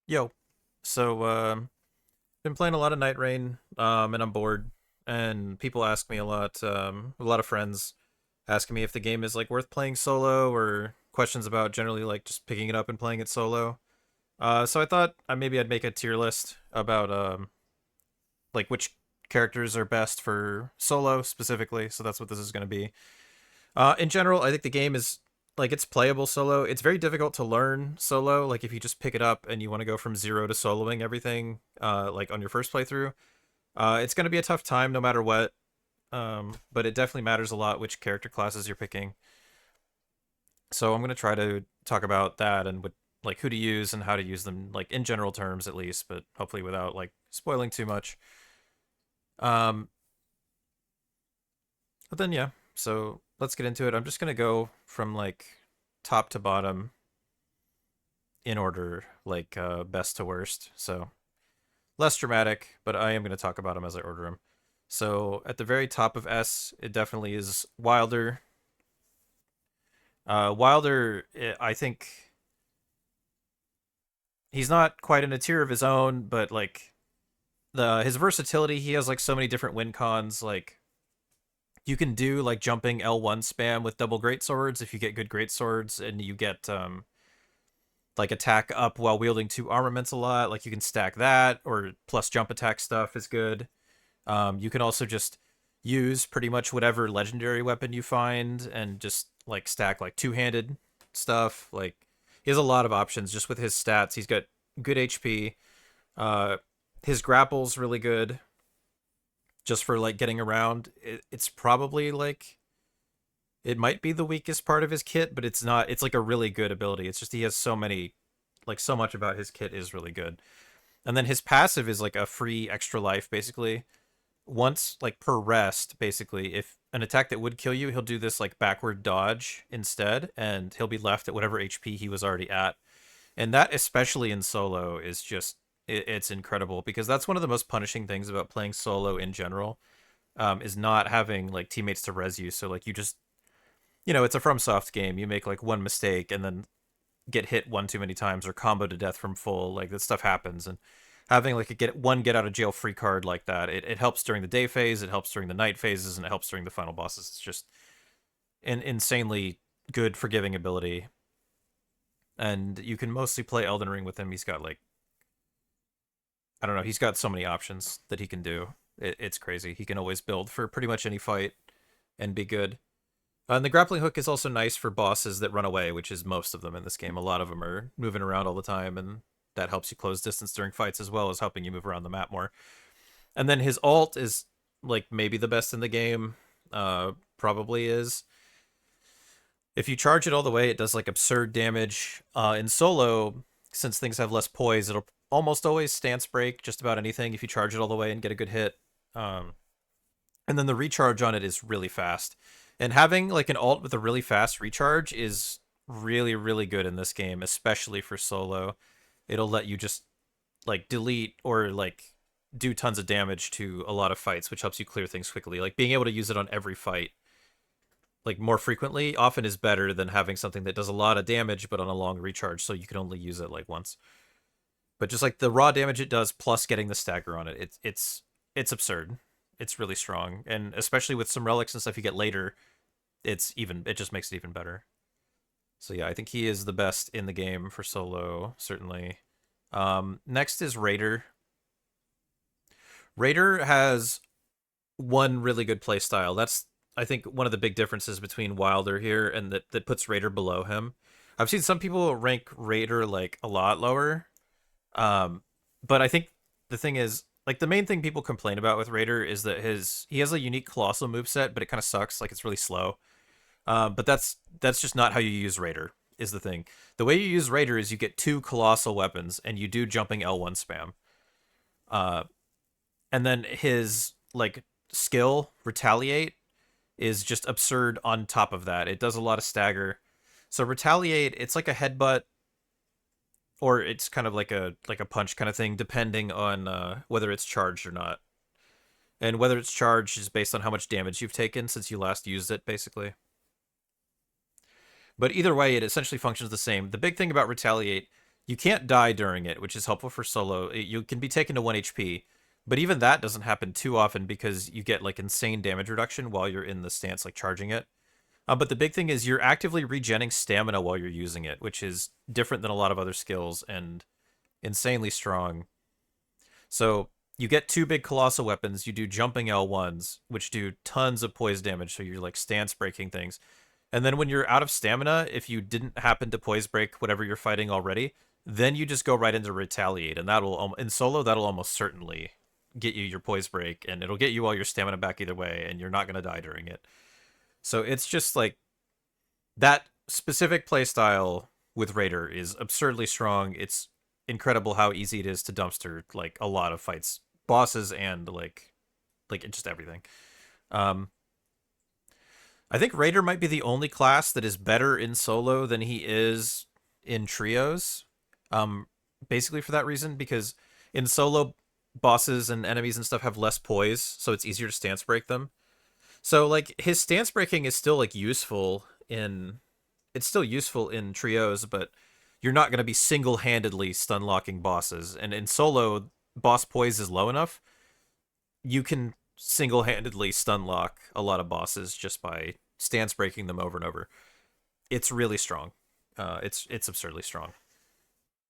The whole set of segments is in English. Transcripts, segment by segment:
Yo, so been playing a lot of Nightreign, and I'm bored. And people ask me a lot. A lot of friends asking me if the game is like worth playing solo, or questions about generally like just picking it up and playing it solo. So I thought maybe I'd make a tier list about like which characters are best for solo specifically. So that's what this is going to be. In general, I think the game is like it's playable solo. It's very difficult to learn solo. Like if you just pick it up and you want to go from zero to soloing everything, like on your first playthrough, it's going to be a tough time no matter what. But it definitely matters a lot which character classes you're picking. So I'm going to try to talk about that and what like who to use and how to use them, like in general terms at least, but hopefully without like spoiling too much. Um, but then yeah, so let's get into it. I'm just gonna go from like top to bottom in order, like best to worst. So less dramatic, but I am going to talk about them as I order them. So at the very top of S, it definitely is Wilder. Wilder, I think he's not quite in a tier of his own, but like the his versatility, he has like so many different win cons. Like you can do like jumping L1 spam with double great swords if you get good great swords, and you get like attack up while wielding two armaments a lot. Like you can stack that, or plus jump attack stuff is good. You can also just use pretty much whatever legendary weapon you find and just like stack like two-handed stuff. Like he has a lot of options just with his stats. He's got good HP. Uh, his grapple's really good just for like getting around. It's probably like it might be the weakest part of his kit, but it's not. It's like a really good ability. It's just he has so many, like so much about his kit is really good. And then his passive is like a free extra life basically. Once like per rest basically, if an attack that would kill you, he'll do this like backward dodge instead, and he'll be left at whatever HP he was already at. And that, especially in solo, is just it's incredible because that's one of the most punishing things about playing solo in general, is not having like teammates to res you. So like you just, it's a FromSoft game, you make like one mistake and then get hit one too many times or combo to death from full. Like that stuff happens, and having like a get out of jail free card like that, it helps during the day phase, it helps during the night phases, and it helps during the final bosses. It's just an insanely good forgiving ability, and you can mostly play Elden Ring with him. He's got like, I don't know, he's got so many options that he can do. It's crazy. He can always build for pretty much any fight and be good. And the grappling hook is also nice for bosses that run away, which is most of them in this game. A lot of them are moving around all the time, and that helps you close distance during fights as well as helping you move around the map more. And then his ult is like maybe the best in the game. Probably is. If you charge it all the way, it does like absurd damage. In solo, since things have less poise, it'll almost always stance break just about anything if you charge it all the way and get a good hit. Um, and then the recharge on it is really fast. And having like an alt with a really fast recharge is really, really good in this game, especially for solo. It'll let you just like delete or like do tons of damage to a lot of fights, which helps you clear things quickly. Like being able to use it on every fight, like more frequently, often is better than having something that does a lot of damage but on a long recharge, so you can only use it like once. But just like the raw damage it does, plus getting the stagger on it, it's absurd. It's really strong, and especially with some relics and stuff you get later, it just makes it even better. So yeah, I think he is the best in the game for solo, certainly. Next is Raider. Raider has one really good play style. That's, I think, one of the big differences between Wilder here, and that puts Raider below him. I've seen some people rank Raider like a lot lower. But I think the thing is, like, the main thing people complain about with Raider is that he has a unique colossal moveset, but it kind of sucks. Like it's really slow. But that's just not how you use Raider, is the thing. The way you use Raider is you get two colossal weapons and you do jumping L1 spam. Uh, and then his like skill retaliate is just absurd on top of that. It does a lot of stagger. So retaliate, it's like a headbutt, or it's kind of like a punch kind of thing, depending on whether it's charged or not. And whether it's charged is based on how much damage you've taken since you last used it, basically. But either way, it essentially functions the same. The big thing about retaliate, You can't die during it, which is helpful for solo. You can be taken to 1 HP, but even that doesn't happen too often because you get like insane damage reduction while you're in the stance, like charging it. But the big thing is you're actively regenning stamina while you're using it, which is different than a lot of other skills and insanely strong. So you get two big colossal weapons. You do jumping L1s, which do tons of poise damage. So you're like stance breaking things. And then when you're out of stamina, if you didn't happen to poise break whatever you're fighting already, then you just go right into retaliate, and that'll in solo that'll almost certainly get you your poise break, and it'll get you all your stamina back either way, and you're not gonna die during it. So it's just like that specific playstyle with Raider is absurdly strong. It's incredible how easy it is to dumpster like a lot of fights, bosses, and like just everything. Um, I think Raider might be the only class that is better in solo than he is in trios. Um, Basically for that reason, because in solo, bosses and enemies and stuff have less poise, so it's easier to stance break them. So like his stance breaking is still like useful in it's still useful in trios, but you're not going to be single-handedly stun locking bosses. And in solo, boss poise is low enough, you can single-handedly stun lock a lot of bosses just by stance breaking them over and over. It's really strong. It's absurdly strong.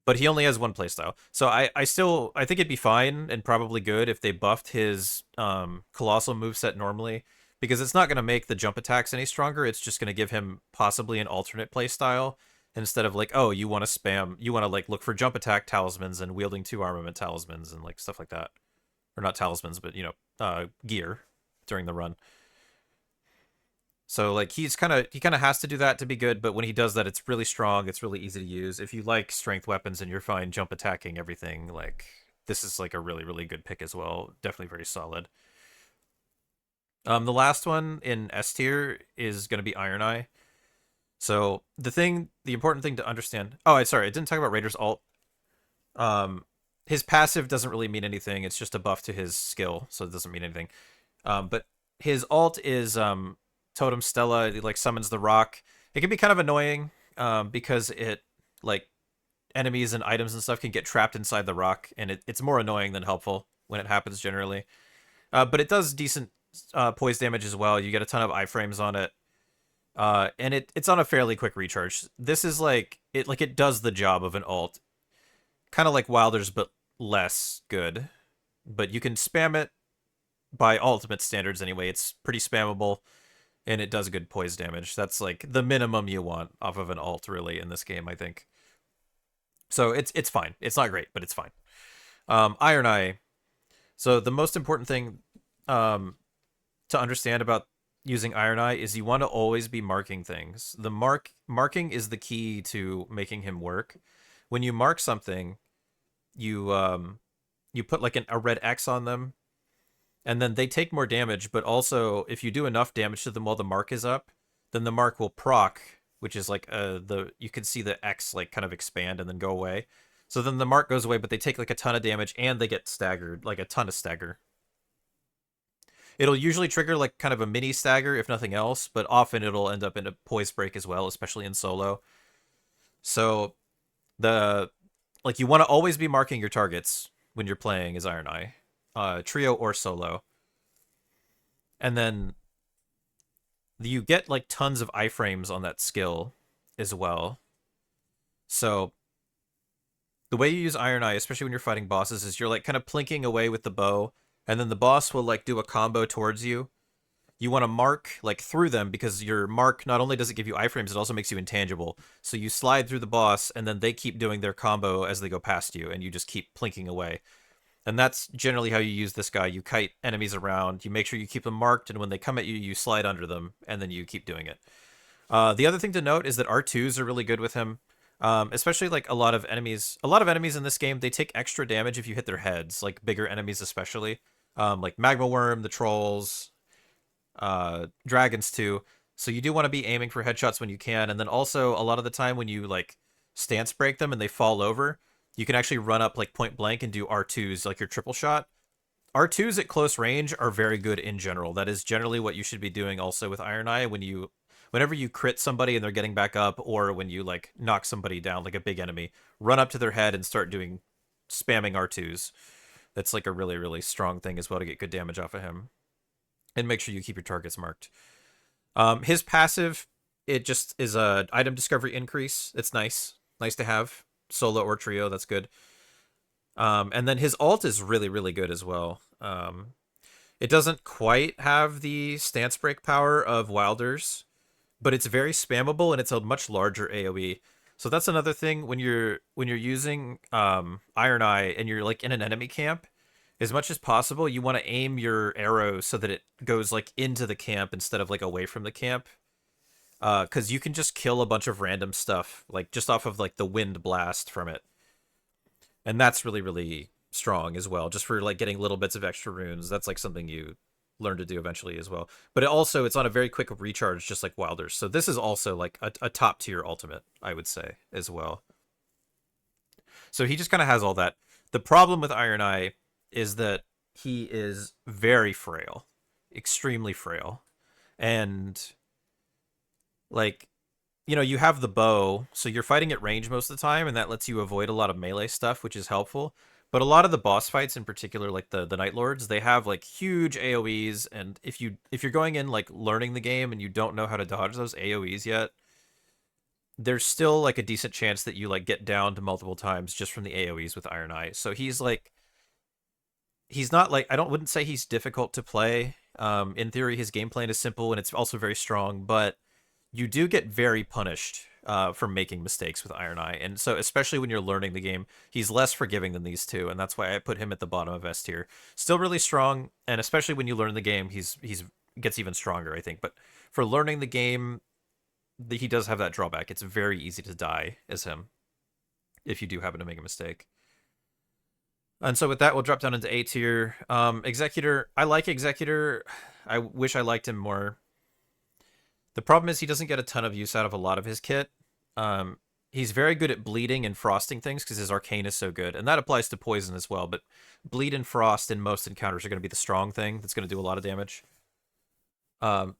But he only has one playstyle. So I think it'd be fine and probably good if they buffed his colossal moveset normally, because it's not going to make the jump attacks any stronger. It's just going to give him possibly an alternate playstyle instead of like, oh, you want to spam, you want to like look for jump attack talismans and wielding two armament talismans and like stuff like that, or not talismans, but gear during the run. So like he kind of has to do that to be good, but when he does that, it's really strong. It's really easy to use. If you like strength weapons and you're fine jump attacking everything, like this is like a really good pick as well. Definitely very solid. The last one in S tier is going to be Iron Eye. So the important thing to understand. Oh, sorry, I didn't talk about Raider's alt. His passive doesn't really mean anything. It's just a buff to his skill, so it doesn't mean anything. But his alt is Totem Stella. It like summons the rock. It can be kind of annoying because it like enemies and items and stuff can get trapped inside the rock, and it's more annoying than helpful when it happens generally. But it does decent poise damage as well. You get a ton of iframes on it. And it's on a fairly quick recharge. This is like it does the job of an alt, kind of like Wilder's, but less good. But you can spam it by ultimate standards anyway. It's pretty spammable, and it does good poise damage. That's like the minimum you want off of an alt, really, in this game, I think. So it's fine. It's not great, but it's fine. Iron Eye. So the most important thing to understand about using Iron Eye is you want to always be marking things. The marking is the key to making him work. When you mark something, you put like a red X on them, and then they take more damage, but also if you do enough damage to them while the mark is up, then the mark will proc, which is like you can see the X like kind of expand and then go away. So then the mark goes away, but they take like a ton of damage and they get staggered, like a ton of stagger. It'll usually trigger like kind of a mini stagger if nothing else, but often it'll end up in a poise break as well, especially in solo. So you want to always be marking your targets when you're playing as Iron Eye, trio or solo. And then you get like tons of iframes on that skill as well. So the way you use Iron Eye, especially when you're fighting bosses, is you're like kind of plinking away with the bow, and then the boss will like do a combo towards you. You want to mark like through them because your mark not only does it give you iframes, it also makes you intangible. So you slide through the boss, and then they keep doing their combo as they go past you, and you just keep plinking away. And that's generally how you use this guy. You kite enemies around, you make sure you keep them marked, and when they come at you, you slide under them, and then you keep doing it. The other thing to note is that R2s are really good with him. Especially like a lot of enemies in this game, they take extra damage if you hit their heads, like bigger enemies especially. Like Magma Worm, the trolls, dragons too. So you do want to be aiming for headshots when you can, and then also a lot of the time when you like stance break them and they fall over, you can actually run up like point blank and do R2s, like your triple shot. R2s at close range are very good in general. That is generally what you should be doing also with Iron Eye whenever you crit somebody and they're getting back up, or when you like knock somebody down, like a big enemy, run up to their head and start doing spamming R2s. That's like a really, really strong thing as well to get good damage off of him. And make sure you keep your targets marked. His passive, it just is a item discovery increase. It's nice to have solo or trio. That's good. And then his ult is really, really good as well. It doesn't quite have the stance break power of Wilder's, but it's very spammable and it's a much larger AoE. So that's another thing when you're using Iron Eye and you're like in an enemy camp. As much as possible, you want to aim your arrow so that it goes like into the camp instead of like away from the camp. Because you can just kill a bunch of random stuff like just off of like the wind blast from it, and that's really, really strong as well. Just for like getting little bits of extra runes, that's like something you learn to do eventually as well. But it's on a very quick recharge, just like Wilder's. So this is also like a top tier ultimate, I would say, as well. So he just kind of has all that. The problem with Iron Eye is that he is very frail, extremely frail. And like, you have the bow, so you're fighting at range most of the time, and that lets you avoid a lot of melee stuff, which is helpful. But a lot of the boss fights, in particular, like the Night Lords, they have like huge AoEs, and if you're going in like learning the game and you don't know how to dodge those AoEs yet, there's still like a decent chance that you like get down to multiple times just from the AoEs with Iron Eye. So he's not like, wouldn't say he's difficult to play. In theory, his game plan is simple and it's also very strong, but you do get very punished for making mistakes with Iron Eye. And so especially when you're learning the game, he's less forgiving than these two, and that's why I put him at the bottom of S tier. Still really strong, and especially when you learn the game, he's gets even stronger, I think. But for learning the game, he does have that drawback. It's very easy to die as him if you do happen to make a mistake. And so with that, we'll drop down into A tier. Executor, I like Executor. I wish I liked him more. The problem is he doesn't get a ton of use out of a lot of his kit. He's very good at bleeding and frosting things because his arcane is so good. And that applies to poison as well, but bleed and frost in most encounters are going to be the strong thing that's going to do a lot of damage.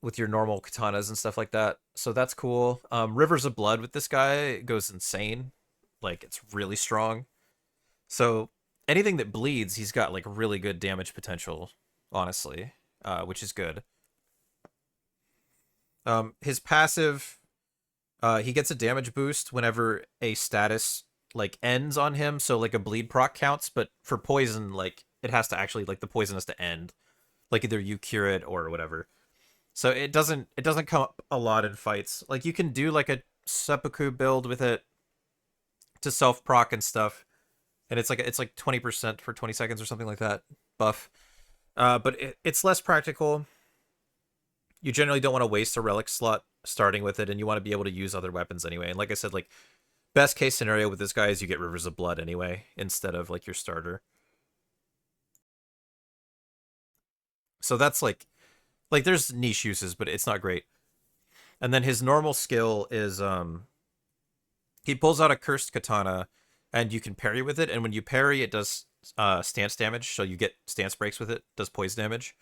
With your normal katanas and stuff like that. So that's cool. Rivers of Blood with this guy goes insane. Like, it's really strong. So anything that bleeds, he's got like really good damage potential, honestly, which is good. His passive, he gets a damage boost whenever a status like ends on him. So like a bleed proc counts, but for poison, like it has to actually, like, the poison has to end. Like either you cure it or whatever. So it doesn't come up a lot in fights. Like you can do like a seppuku build with it to self proc and stuff, and it's like 20% for 20 seconds or something like that buff. But it's less practical. You generally don't want to waste a relic slot starting with it, and you want to be able to use other weapons anyway. And like I said, like best case scenario with this guy is you get Rivers of Blood anyway instead of like your starter. So that's like there's niche uses, but it's not great. And then his normal skill is he pulls out a cursed katana and you can parry with it, and when you parry it does stance damage, so you get stance breaks with it, does poison damage.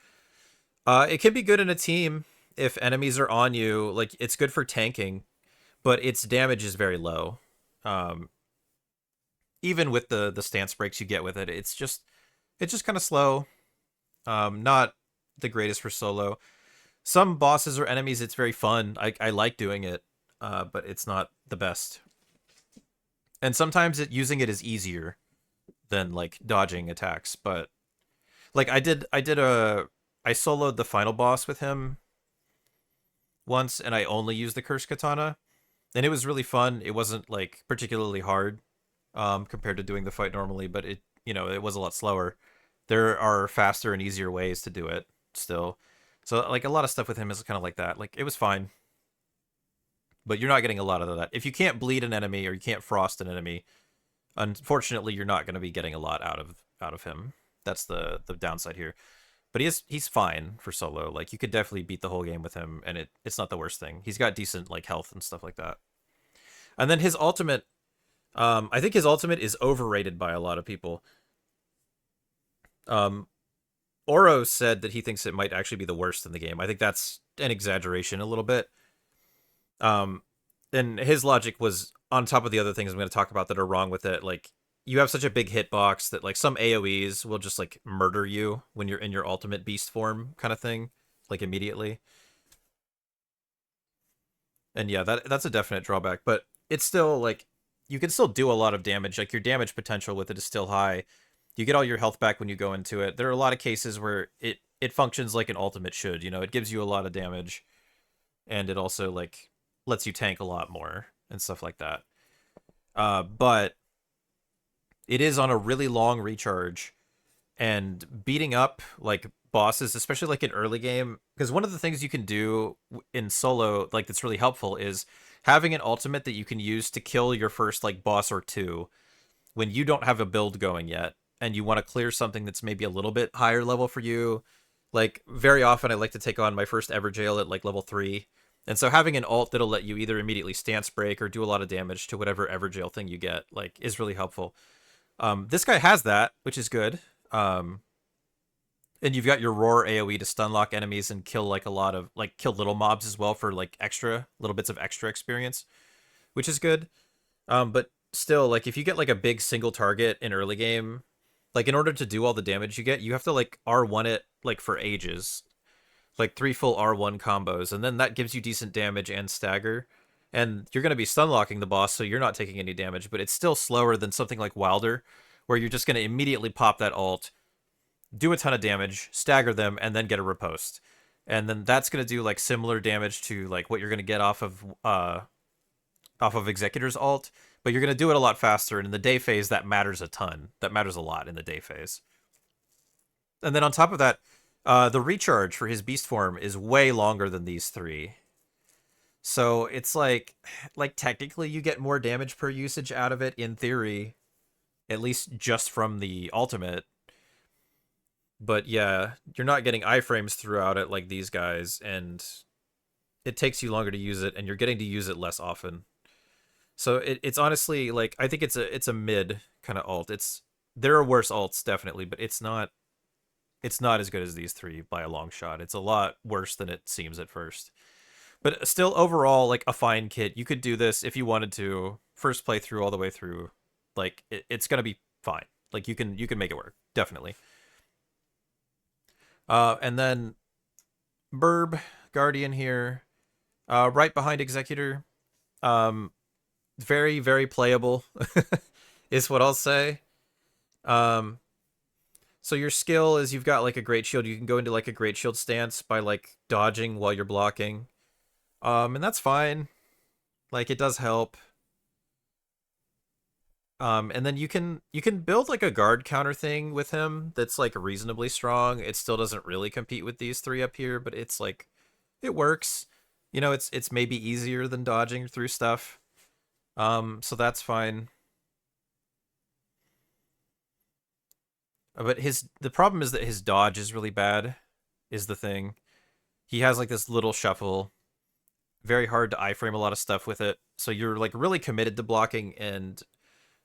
It can be good in a team if enemies are on you. Like, it's good for tanking, but its damage is very low. Um, Even with the stance breaks you get with it, it's just kind of slow. Not the greatest for solo. Some bosses or enemies, it's very fun. I like doing it, but it's not the best. And sometimes using it is easier than like dodging attacks. But like I soloed the final boss with him once, and I only used the cursed katana, and it was really fun. It wasn't like particularly hard compared to doing the fight normally, but it was a lot slower. There are faster and easier ways to do it still. So like a lot of stuff with him is kind of like that. Like, it was fine, but you're not getting a lot of that. If you can't bleed an enemy or you can't frost an enemy, unfortunately you're not going to be getting a lot out of him. That's the downside here. But he's fine for solo. Like, you could definitely beat the whole game with him, and it's not the worst thing. He's got decent like health and stuff like that. And then his ultimate, I think his ultimate is overrated by a lot of people. Um, Oro said that he thinks it might actually be the worst in the game. I think that's an exaggeration a little bit. Um, and his logic was on top of the other things I'm going to talk about that are wrong with it. Like you have such a big hitbox that like some AOE's will just like murder you when you're in your ultimate beast form kind of thing, like immediately. And yeah, that's a definite drawback, but it's still like you can still do a lot of damage. Like your damage potential with it is still high. You get all your health back when you go into it. There are a lot of cases where it functions like an ultimate should. You know, it gives you a lot of damage, and it also like lets you tank a lot more and stuff like that. But it is on a really long recharge, and beating up like bosses, especially like in early game, because one of the things you can do in solo, like that's really helpful, is having an ultimate that you can use to kill your first like boss or two when you don't have a build going yet, and you want to clear something that's maybe a little bit higher level for you. Like very often, I like to take on my first ever jail at like level 3. And so having an ult that'll let you either immediately stance break or do a lot of damage to whatever Everjail thing you get, like, is really helpful. This guy has that, which is good. Um, and you've got your roar AoE to stun lock enemies and kill like a lot of like kill little mobs as well for like extra little bits of extra experience, which is good. But still, like if you get like a big single target in early game, like in order to do all the damage you get, you have to like R1 it like for ages, like 3 full R1 combos, and then that gives you decent damage and stagger. And you're going to be stun locking the boss, so you're not taking any damage, but it's still slower than something like Wilder, where you're just going to immediately pop that ult, do a ton of damage, stagger them, and then get a riposte. And then that's going to do like similar damage to like what you're going to get off of Executor's ult, but you're going to do it a lot faster. And in the day phase, that matters a ton. That matters a lot in the day phase. And then on top of that, the recharge for his beast form is way longer than these three. So it's like technically you get more damage per usage out of it in theory, at least just from the ultimate. But yeah, you're not getting iframes throughout it like these guys, and it takes you longer to use it, and you're getting to use it less often. So it's honestly like I think it's a mid kind of alt. It's there are worse alts definitely, but it's not as good as these three by a long shot. It's a lot worse than it seems at first. But still overall like a fine kit. You could do this if you wanted to. First playthrough all the way through. Like it's going to be fine. Like you can make it work. Definitely. And then Burb Guardian here. Right behind Executor. Um very very playable is what I'll say. Um so your skill is you've got like a great shield. You can go into like a great shield stance by like dodging while you're blocking. And that's fine. Like it does help. And then you can build like a guard counter thing with him that's like reasonably strong. It still doesn't really compete with these three up here, but it's like it works. You know, it's maybe easier than dodging through stuff. So that's fine. But his the problem is that his dodge is really bad, is the thing. He has like this little shuffle, very hard to iframe a lot of stuff with it. So you're like really committed to blocking, and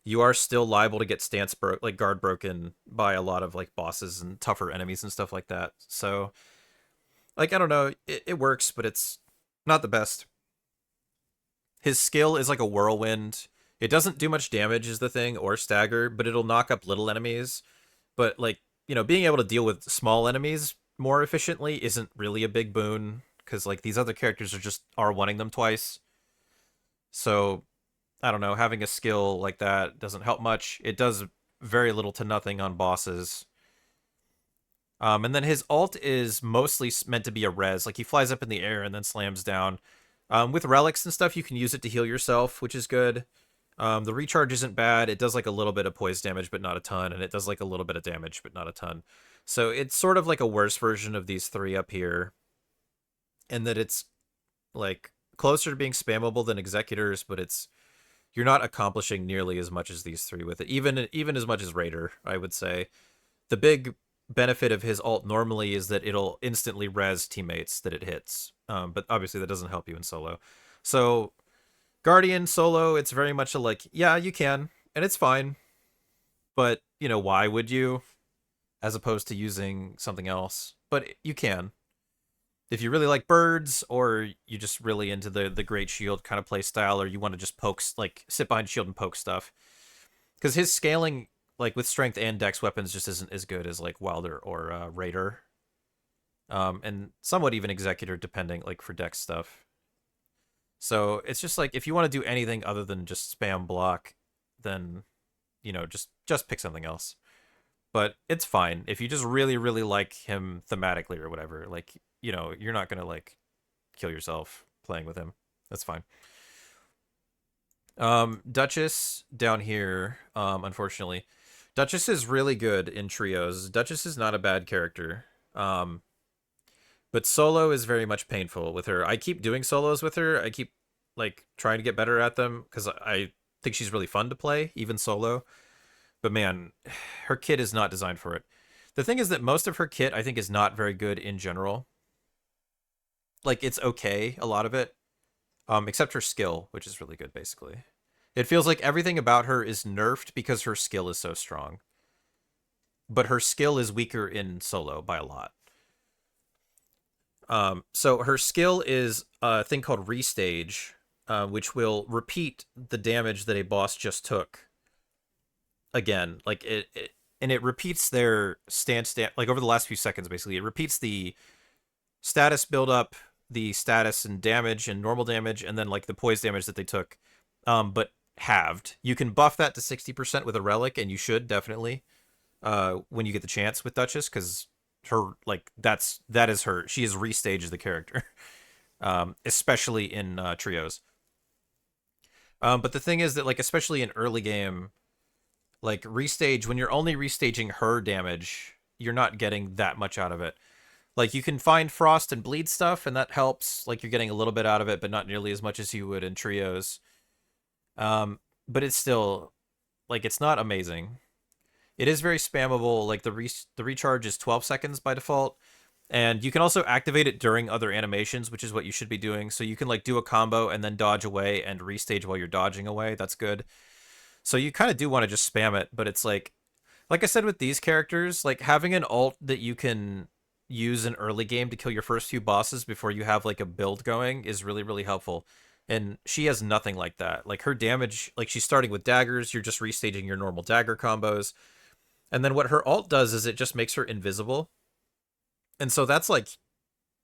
you are still liable to get stance broke, like guard broken by a lot of like bosses and tougher enemies and stuff like that. So like I don't know, it works, but it's not the best. His skill is like a whirlwind. It doesn't do much damage is the thing, or stagger, but it'll knock up little enemies. But like, being able to deal with small enemies more efficiently isn't really a big boon, because like these other characters are just R1ing them twice. So I don't know, having a skill like that doesn't help much. It does very little to nothing on bosses. And then his ult is mostly meant to be a res. Like he flies up in the air and then slams down. With relics and stuff, you can use it to heal yourself, which is good. The recharge isn't bad. It does like a little bit of poise damage, but not a ton. And it does like a little bit of damage, but not a ton. So it's sort of like a worse version of these three up here. And that it's like closer to being spammable than executors, but you're not accomplishing nearly as much as these three with it. Even as much as Raider, I would say. The big benefit of his ult normally is that it'll instantly res teammates that it hits. But obviously that doesn't help you in solo. So Guardian solo, it's very much a like, yeah, you can, and it's fine. But, why would you? As opposed to using something else. But you can. If you really like birds, or you just really into the great shield kind of play style, or you want to just poke, like sit behind shield and poke stuff, because his scaling like with strength and dex weapons just isn't as good as like Wilder or Raider, and somewhat even Executor depending like for dex stuff. So it's just like if you want to do anything other than just spam block, then just pick something else. But it's fine if you just really like him thematically or whatever. Like you're not gonna like kill yourself playing with him. That's fine. Duchess down here, unfortunately. Duchess is really good in trios. Duchess is not a bad character. But solo is very much painful with her. I keep doing solos with her. I keep like trying to get better at them because I think she's really fun to play, even solo. But man, her kit is not designed for it. The thing is that most of her kit I think is not very good in general. Like it's okay, a lot of it, except her skill, which is really good. Basically, it feels like everything about her is nerfed because her skill is so strong. But her skill is weaker in solo by a lot. So her skill is a thing called restage, which will repeat the damage that a boss just took again. Like and it repeats their stance like over the last few seconds. Basically, it repeats the status build up, the status and damage and normal damage, and then like the poise damage that they took, but halved. You can buff that to 60% with a relic, and you should definitely when you get the chance with Duchess, because her like that is her. She is restaged the character, especially in trios. But the thing is that like especially in early game, like restage when you're only restaging her damage, you're not getting that much out of it. Like you can find frost and bleed stuff, and that helps. Like you're getting a little bit out of it, but not nearly as much as you would in trios. But it's still like it's not amazing. It is very spammable. Like the recharge is 12 seconds by default, and you can also activate it during other animations, which is what you should be doing. So you can like do a combo and then dodge away and restage while you're dodging away. That's good. So you kind of do want to just spam it, but it's like I said with these characters, like having an ult that you can use in early game to kill your first few bosses before you have like a build going is really helpful. And she has nothing like that. Like her damage, like she's starting with daggers, you're just restaging your normal dagger combos. And then what her ult does is it just makes her invisible. And so that's like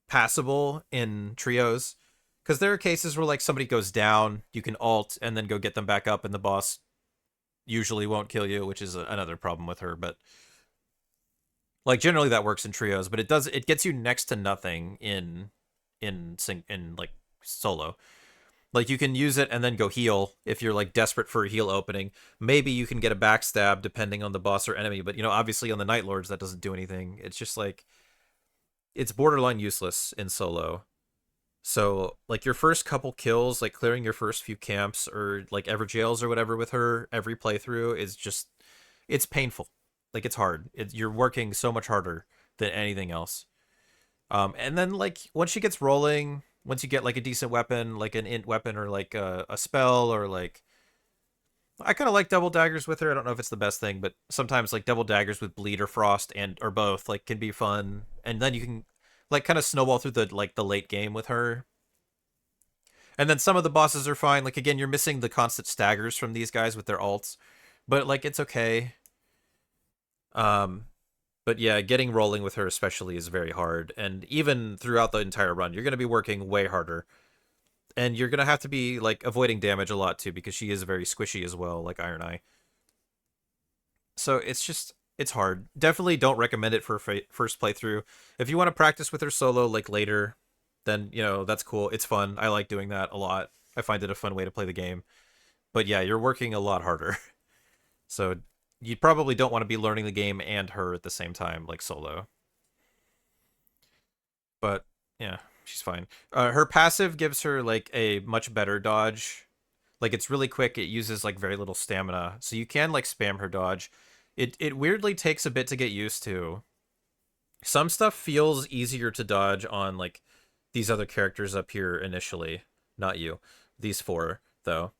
passable in trios. Because there are cases where like somebody goes down, you can ult and then go get them back up, and the boss usually won't kill you, which is another problem with her. But like generally that works in trios, but it gets you next to nothing in like solo. Like you can use it and then go heal if you're like desperate for a heal opening. Maybe you can get a backstab depending on the boss or enemy, but obviously on the Night Lords that doesn't do anything. It's just like it's borderline useless in solo. So like your first couple kills, like clearing your first few camps or like ever jails or whatever with her every playthrough is just it's painful. Like it's hard. You're working so much harder than anything else. And then like once she gets rolling, once you get like a decent weapon, like an int weapon or like a spell or like I kind of like double daggers with her. I don't know if it's the best thing, but sometimes like double daggers with bleed or frost and or both like can be fun. And then you can like kind of snowball through the late game with her. And then some of the bosses are fine. Like again, you're missing the constant staggers from these guys with their ults, but like it's okay. Um, but yeah, getting rolling with her especially is very hard, and even throughout the entire run, you're going to be working way harder, and you're going to have to be like avoiding damage a lot too because she is very squishy as well, like Iron Eye. So it's hard. Definitely don't recommend it for first playthrough. If you want to practice with her solo like later, then that's cool. It's fun. I like doing that a lot. I find it a fun way to play the game. But yeah, you're working a lot harder. So you probably don't want to be learning the game and her at the same time, like solo. But yeah, she's fine. Her passive gives her like a much better dodge. Like it's really quick. It uses like very little stamina, so you can like spam her dodge. It weirdly takes a bit to get used to. Some stuff feels easier to dodge on like these other characters up here initially, not you. These four though.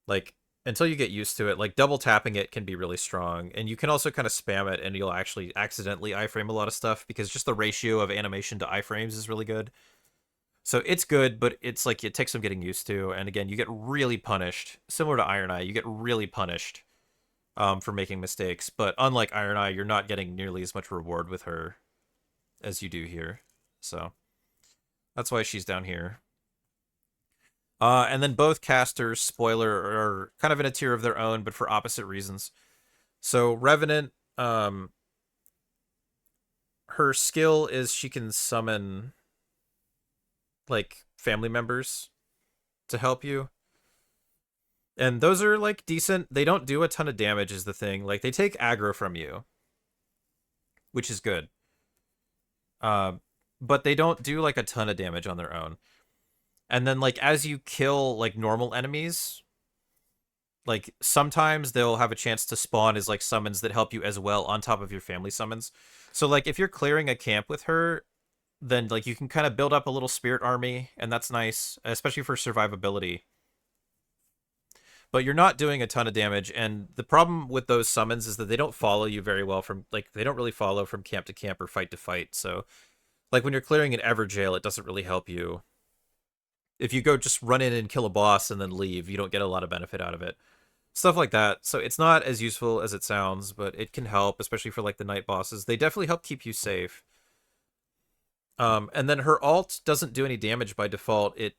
Like until you get used to it. Like double tapping it can be really strong, and you can also kind of spam it, and you'll actually accidentally iframe a lot of stuff because just the ratio of animation to iframes is really good. So it's good, but it's like it takes some getting used to. And again, you get really punished, similar to Iron Eye. You get really punished for making mistakes. But unlike Iron Eye, you're not getting nearly as much reward with her as you do here. So that's why she's down here. And then both casters, spoiler, are kind of in a tier of their own, but for opposite reasons. So Revenant, her skill is she can summon like family members to help you. And those are like decent. They don't do a ton of damage is the thing. Like they take aggro from you, which is good. Uh, but they don't do like a ton of damage on their own. And then like as you kill like normal enemies, like sometimes they'll have a chance to spawn as like summons that help you as well on top of your family summons. So like if you're clearing a camp with her, then like you can kind of build up a little spirit army, and that's nice, especially for survivability. But you're not doing a ton of damage, and the problem with those summons is that they don't follow you very well from like they don't really follow from camp to camp or fight to fight. So like when you're clearing an Everjail, it doesn't really help you. If you go just run in and kill a boss and then leave, you don't get a lot of benefit out of it. Stuff like that. So it's not as useful as it sounds, but it can help, especially for like the night bosses. They definitely help keep you safe. And then her alt doesn't do any damage by default. It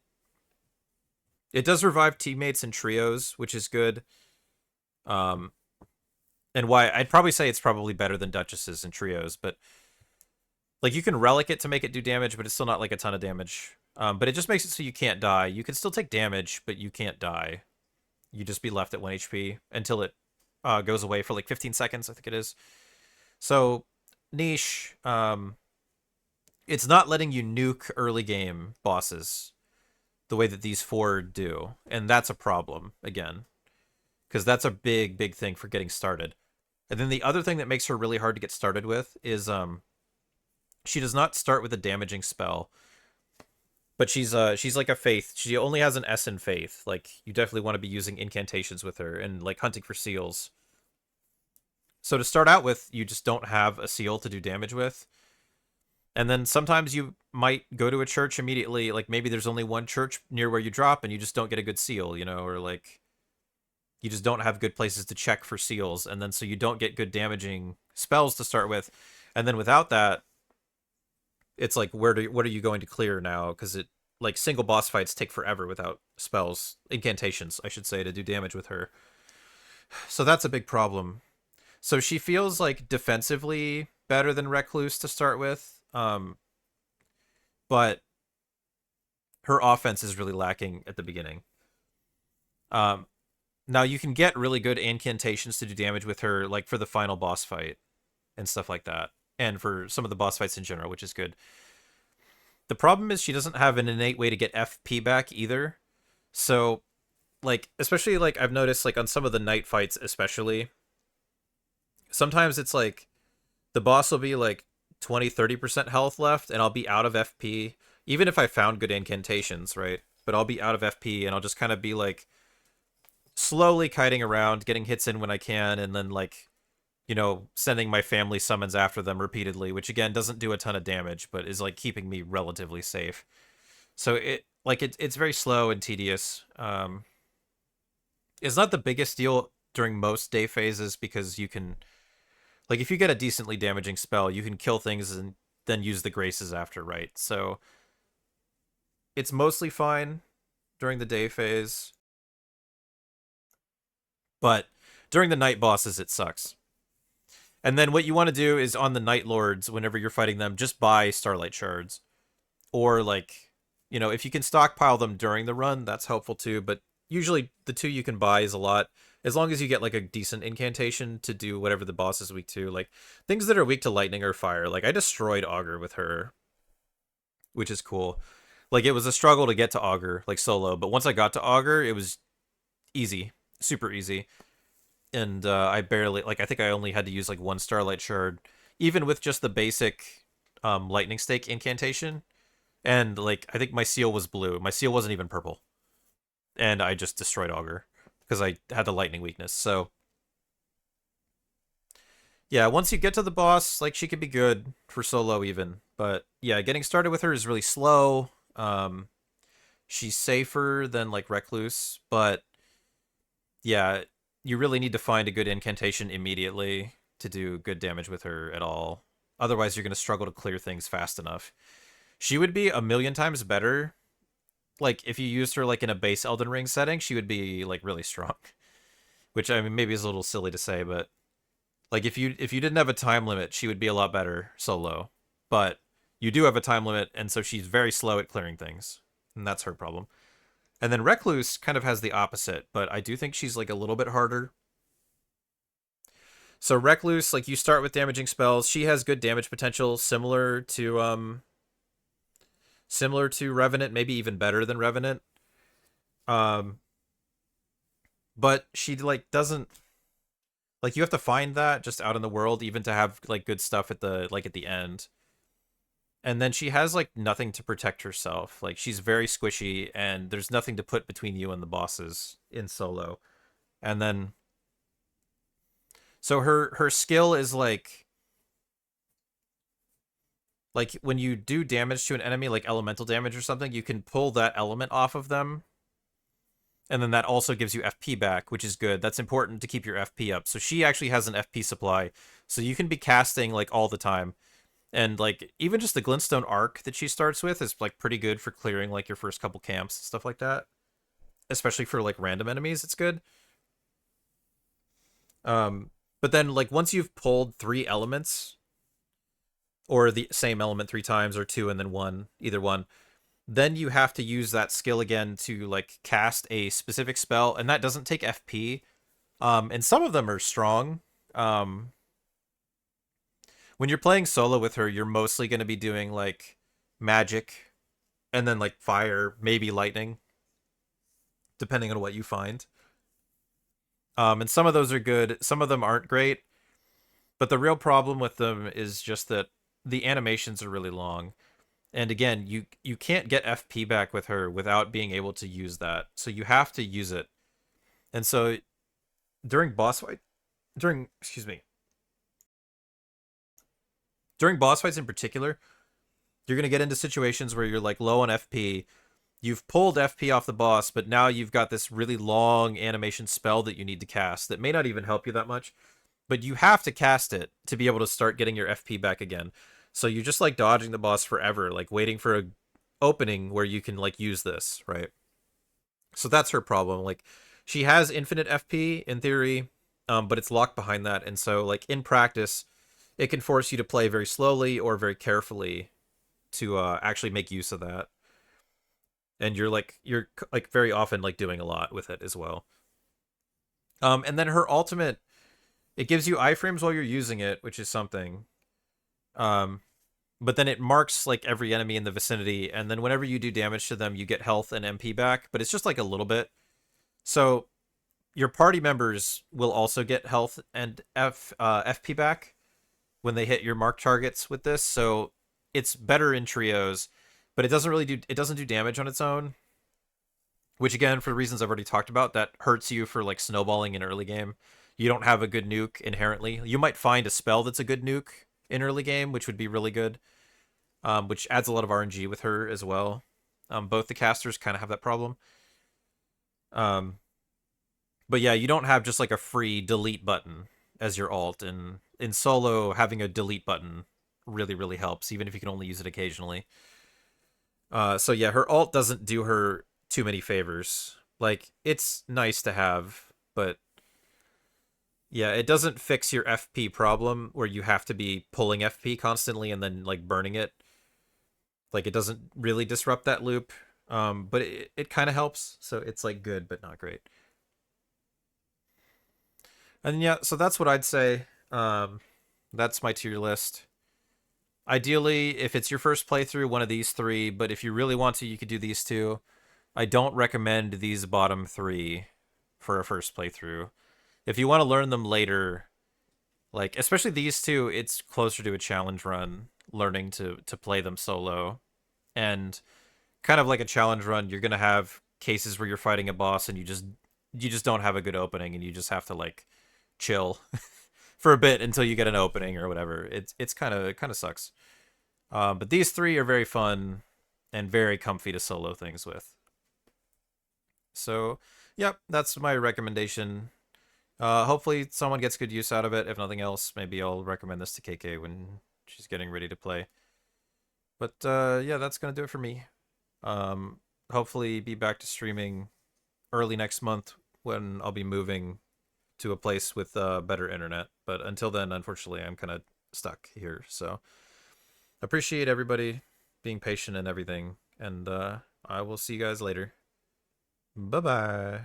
does revive teammates in trios, which is good. Um, and why I'd probably say it's probably better than Duchesses in trios, but like you can relic it to make it do damage, but it's still not like a ton of damage. But it just makes it so you can't die. You can still take damage, but you can't die. You just be left at 1 HP until it goes away for like 15 seconds, I think it is. So niche. It's not letting you nuke early game bosses the way that these four do, and that's a problem again, because that's a big thing for getting started. And then the other thing that makes her really hard to get started with is she does not start with a damaging spell, but she's like a faith. She only has an S in faith. Like you definitely want to be using incantations with her and like hunting for seals. So to start out with, you just don't have a seal to do damage with. And then sometimes you might go to a church immediately, like maybe there's only one church near where you drop and you just don't get a good seal, you know, or like you just don't have good places to check for seals, and then so you don't get good damaging spells to start with. And then without that, it's like what are you going to clear now? Because it like single boss fights take forever without spells, incantations, I should say, to do damage with her. So that's a big problem. So she feels like defensively better than Recluse to start with. But her offense is really lacking at the beginning. Um, Now you can get really good incantations to do damage with her, like for the final boss fight and stuff like that, and for some of the boss fights in general, which is good. The problem is she doesn't have an innate way to get FP back either. So, like, especially like I've noticed, like on some of the night fights, especially, sometimes it's like the boss will be like 20-30% health left, and I'll be out of FP, even if I found good incantations, right? But I'll be out of FP, and I'll just kind of be like slowly kiting around, getting hits in when I can, and then like, you know, sending my family summons after them repeatedly, which again doesn't do a ton of damage, but is like keeping me relatively safe. So it's very slow and tedious. It's not the biggest deal during most day phases because you can, like, if you get a decently damaging spell, you can kill things and then use the graces after, right? So it's mostly fine during the day phase, but during the night bosses, it sucks. And then what you want to do is on the Night Lords, whenever you're fighting them, just buy Starlight Shards. Or, like, you know, if you can stockpile them during the run, that's helpful too. But usually the two you can buy is a lot. As long as you get, like, a decent incantation to do whatever the boss is weak to. Like, things that are weak to lightning or fire. Like, I destroyed Augur with her, which is cool. Like, it was a struggle to get to Augur, like, solo. But once I got to Augur, it was easy. Super easy. And I barely, like, I think I only had to use like one Starlight Shard, even with just the basic Lightning Stake incantation. And like, I think my seal was blue. My seal wasn't even purple, and I just destroyed Augur. because I had the lightning weakness. So yeah, once you get to the boss, like she could be good for solo even. But yeah, getting started with her is really slow. She's safer than like Recluse, but yeah, you really need to find a good incantation immediately to do good damage with her at all. Otherwise, you're going to struggle to clear things fast enough. She would be a million times better. Like if you used her like in a base Elden Ring setting, she would be like really strong. Which I mean maybe is a little silly to say, but like if you didn't have a time limit, she would be a lot better solo. But you do have a time limit, and so she's very slow at clearing things, and that's her problem. And then Recluse kind of has the opposite, but I do think she's like a little bit harder. So Recluse, like you start with damaging spells. She has good damage potential, similar to Revenant, maybe even better than Revenant. Um, but she like doesn't like you have to find that just out in the world, even to have like good stuff at the end. And then she has like nothing to protect herself. Like she's very squishy, and there's nothing to put between you and the bosses in solo. And then so her skill is like when you do damage to an enemy, like elemental damage or something, you can pull that element off of them, and then that also gives you FP back, which is good. That's important to keep your FP up. So she actually has an FP supply, so you can be casting like all the time. And like even just the glintstone arc that she starts with is like pretty good for clearing like your first couple camps, stuff like that. Especially for like random enemies, it's good. Um, but then like once you've pulled three elements, or the same element three times, or two and then one, either one, then you have to use that skill again to like cast a specific spell, and that doesn't take FP. And some of them are strong. Um, when you're playing solo with her, you're mostly going to be doing like magic, and then like fire, maybe lightning, depending on what you find. And some of those are good, some of them aren't great, but the real problem with them is just that the animations are really long. And again, you can't get FP back with her without being able to use that. So you have to use it. And so during boss fight, during excuse me, during boss fights in particular, you're gonna get into situations where you're like low on FP. You've pulled FP off the boss, but now you've got this really long animation spell that you need to cast that may not even help you that much, but you have to cast it to be able to start getting your FP back again. So you're just like dodging the boss forever, like waiting for a opening where you can like use this, right? So that's her problem. Like she has infinite FP in theory, but it's locked behind that, and so like in practice, it can force you to play very slowly or very carefully to actually make use of that. And you're like very often like doing a lot with it as well. And then her ultimate, it gives you iframes while you're using it, which is something. Um, but then it marks like every enemy in the vicinity, and then whenever you do damage to them, you get health and MP back, but it's just like a little bit. So your party members will also get health and FP back when they hit your marked targets with this. So it's better in trios, but it doesn't do damage on its own. Which again, for the reasons I've already talked about, that hurts you for like snowballing in early game. You don't have a good nuke inherently. You might find a spell that's a good nuke in early game, which would be really good. Which adds a lot of RNG with her as well. Both the casters kind of have that problem. Um, but yeah, you don't have just like a free delete button as your alt. And in solo, having a delete button really helps, even if you can only use it occasionally. So yeah, her alt doesn't do her too many favors. Like it's nice to have, but yeah, it doesn't fix your FP problem where you have to be pulling FP constantly and then like burning it. Like it doesn't really disrupt that loop. But it kind of helps. So it's like good, but not great. And yeah, so that's what I'd say. That's my tier list. Ideally, if it's your first playthrough, one of these three, but if you really want to, you could do these two. I don't recommend these bottom three for a first playthrough. If you want to learn them later, like especially these two, it's closer to a challenge run, learning to play them solo. And kind of like a challenge run, you're gonna have cases where you're fighting a boss and you just you just don't have a good opening, and you just have to like chill for a bit until you get an opening or whatever. It's kind of sucks. But these three are very fun and very comfy to solo things with. So, yep, that's my recommendation. Hopefully someone gets good use out of it. If nothing else, maybe I'll recommend this to KK when she's getting ready to play. But yeah, that's gonna do it for me. Um, Hopefully be back to streaming early next month when I'll be moving to a place with better internet. But until then, unfortunately, I'm kind of stuck here. So appreciate everybody being patient and everything. And I will see you guys later. Bye bye.